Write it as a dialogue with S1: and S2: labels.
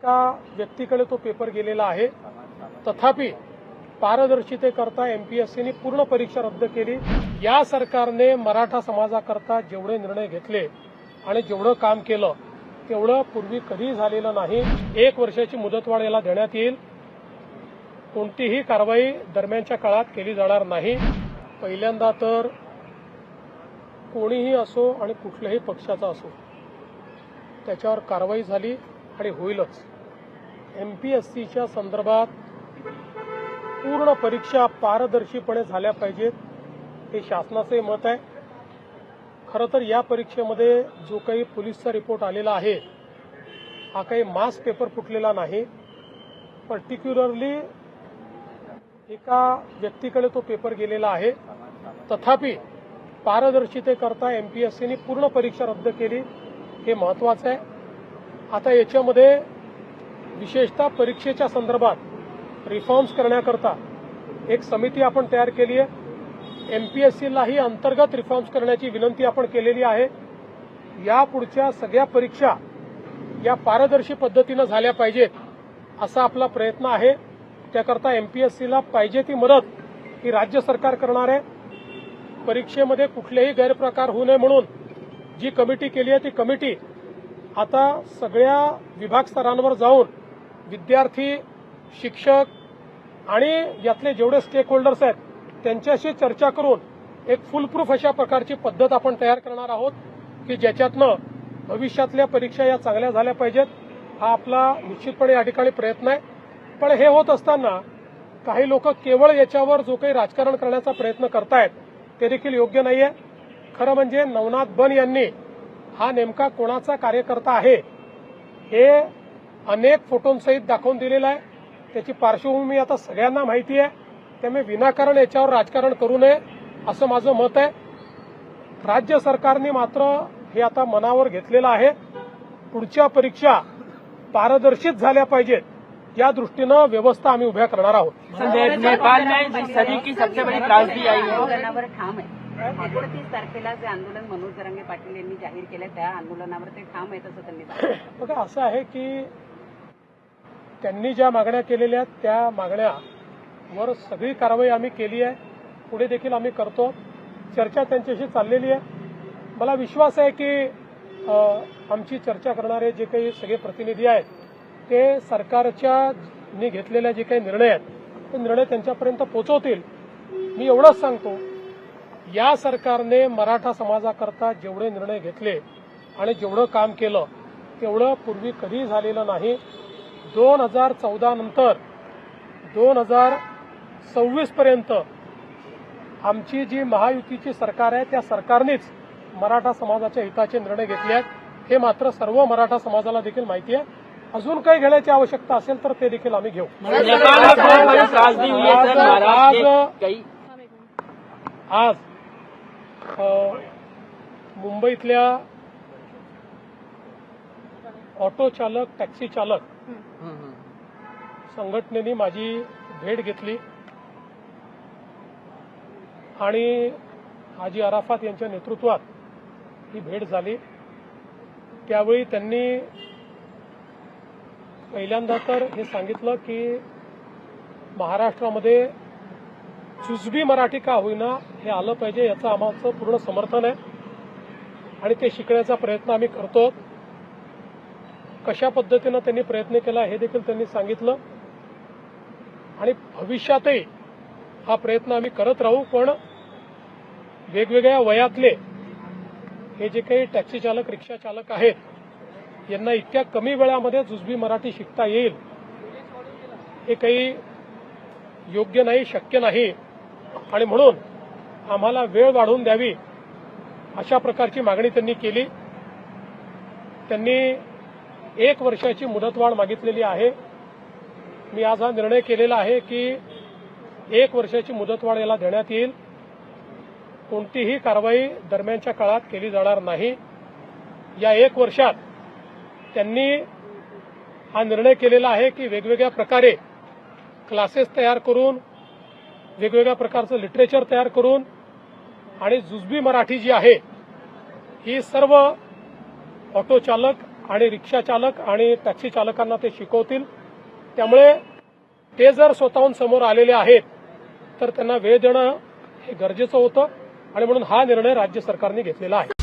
S1: एका व्यक्तीकडे तो पेपर गेलेला आहे। तथापि पारदर्शितेकरता एमपीएससीने पूर्ण परीक्षा रद्द केली। या सरकारने मराठा समाजाकरता जेवढे निर्णय घेतले आणि जेवढं काम केलं तेवढं पूर्वी कधी झालेलं नाही। 1 वर्षाची मुदतवाढ याला देण्यात येईल। कोणतीही कारवाई दरम्यानच्या काळात केली जाणार नाही। पहिल्यांदा तर कोणीही असो आणि कुठल्याही पक्षाचा असो त्याच्यावर कारवाई झाली आणि होईलच। एमपीएससीच्या संदर्भात पूर्ण परीक्षा पारदर्शीपणे झाल्या पाहिजेत हे शासनाचे मत आहे। खरं तर या परीक्षेमध्ये जो काही पोलीसचा रिपोर्ट आलेला आहे हा काही मास पेपर फुटलेला नाही। पर्टिक्युलरली एका व्यक्तीकडे तो पेपर गेलेला आहे। तथापि पारदर्शितेकरता एमपीएससीने पूर्ण परीक्षा रद्द केली हे महत्त्वाचं आहे। आता याच्यामध्ये विशेषतः परीक्षेच्या संदर्भात रिफॉर्म्स करण्याकरता एक समिती आपण तयार केली आहे। एमपीएससीलाही अंतर्गत रिफॉर्म्स करण्याची विनंती आपण केलेली आहे। यापुढच्या सगळ्या परीक्षा या पारदर्शी पद्धतीने झाल्या पाहिजेत असा आपला प्रयत्न आहे। त्याकरता एमपीएससीला पाहिजे ती मदत ही राज्य सरकार करणार आहे। परीक्षेमध्ये कुठलेही गैरप्रकार होऊ नये म्हणून जी कमिटी केली आहे ती कमिटी आता सगळ्या विभाग स्तरांवर जाऊन विद्यार्थी, शिक्षक आणि यातले जेवढे स्टेक होल्डर्स आहेत त्यांच्याशी चर्चा करून एक फुलप्रूफ अशा प्रकारची पद्धत आपण तयार करणार आहोत की ज्याच्यातनं भविष्यातल्या परीक्षा या चांगल्या झाल्या पाहिजेत। हा आपला निश्चितपणे या ठिकाणी प्रयत्न आहे। पण हे होत असताना काही लोक केवळ याच्यावर जो काही राजकारण करण्याचा प्रयत्न करतायत ते देखील योग्य नाहीये। खरं म्हणजे नवनाथ बन यांनी हा नेमका कोणाचा कार्यकर्ता आहे हे अनेक फोटोंसहित दाखवून दिलेलं आहे। त्याची पार्श्वभूमी आता सगळ्यांना माहिती आहे। त्यामुळे विनाकारण याच्यावर राजकारण करू नये असं माझं मत आहे। राज्य सरकारने मात्र हे आता मनावर घेतलेलं आहे। पुढच्या परीक्षा पारदर्शित झाल्या पाहिजेत या दृष्टीनं व्यवस्था आम्ही उभ्या करणार आहोत।
S2: नेपाल में सदी की सबसे बड़ी त्रासदी आई है।
S3: आंदोलनावर ठाम आहे। 29 तारखेला जे आंदोलन मनोज जरांगे पाटील यांनी जाहीर केलं त्या आंदोलनावर ते ठाम आहेत असं त्यांनी सांगितलं।
S1: बघा असं आहे की त्यांनी ज्या मागण्या केलेल्या आहेत त्या मागण्यावर सगळी कारवाई आम्ही केली आहे। पुढे देखील आम्ही करतो। चर्चा त्यांच्याशी चाललेली आहे। मला विश्वास आहे की आमची चर्चा करणारे जे काही सगळे प्रतिनिधी आहेत ते सरकारच्या घेतलेल्या जे काही निर्णय आहेत ते निर्णय त्यांच्यापर्यंत पोहोचवतील। मी एवढंच सांगतो या सरकारने मराठा समाजाकरता जेवढे निर्णय घेतले आणि जेवढं काम केलं तेवढं पूर्वी कधी झालेलं नाही। 2014 नंतर 2026 पर्यंत आमची जी महायुतीची सरकार आहे त्या सरकारनेच मराठा समाजाच्या हिताचे निर्णय घेतले आहेत। हे मात्र सर्व मराठा समाजाला देखील माहिती आहे। अजून काही घेण्याची आवश्यकता असेल तर ते देखील आम्ही घेऊ। आज मुंबईतल्या ऑटो चालक, टॅक्सी चालक संघटनेने माझी भेट घेतली आणि हाजी अराफात यांच्या नेतृत्वात ही भेट झाली। त्यावेळी त्यांनी पहिल्यांदा तर हे सांगितलं की महाराष्ट्रामध्ये जुजबी मराठी का होईना हे आलं पाहिजे याचं आमचं पूर्ण समर्थन आहे आणि ते शिकण्याचा प्रयत्न आम्ही करतो। कशा पद्धतीनं त्यांनी प्रयत्न केला हे देखील त्यांनी सांगितलं आणि भविष्यातही हा प्रयत्न आम्ही करत राहू। पण वेगवेगळ्या वयातले हे जे काही टॅक्सी चालक, रिक्षा चालक आहेत यांना इतक्या कमी वेळामध्ये जुजबी मराठी शिकता येईल हे काही योग्य नाही, शक्य नाही आणि म्हणून आम्हाला वेळ वाढवून द्यावी अशा प्रकारची मागणी त्यांनी केली। त्यांनी 1 वर्षाची मुदतवाढ मागितलेली आहे। मी आज हा निर्णय केलेला आहे की 1 वर्षाची मुदतवाढ याला देण्यात येईल। कोणतीही कारवाई दरम्यानच्या काळात केली जाणार नाही। या 1 वर्षात त्यांनी हा निर्णय केलेला आहे की वेगवेगळ्या प्रकारे क्लासेस तयार करून, वेगवेगळ्या प्रकारचं लिटरेचर तयार करून आणि जुजबी मराठी जी आहे ही सर्व ऑटो चालक आणि रिक्षा चालक आणि टॅक्सी चालकांना ते शिकवतील. त्यामुळे ते जर स्वतःहून समोर आलेले आहेत तर त्यांना वेळ देणं हे गरजेचं होतं आणि म्हणून हा निर्णय राज्य सरकारने घेतलेला आहे.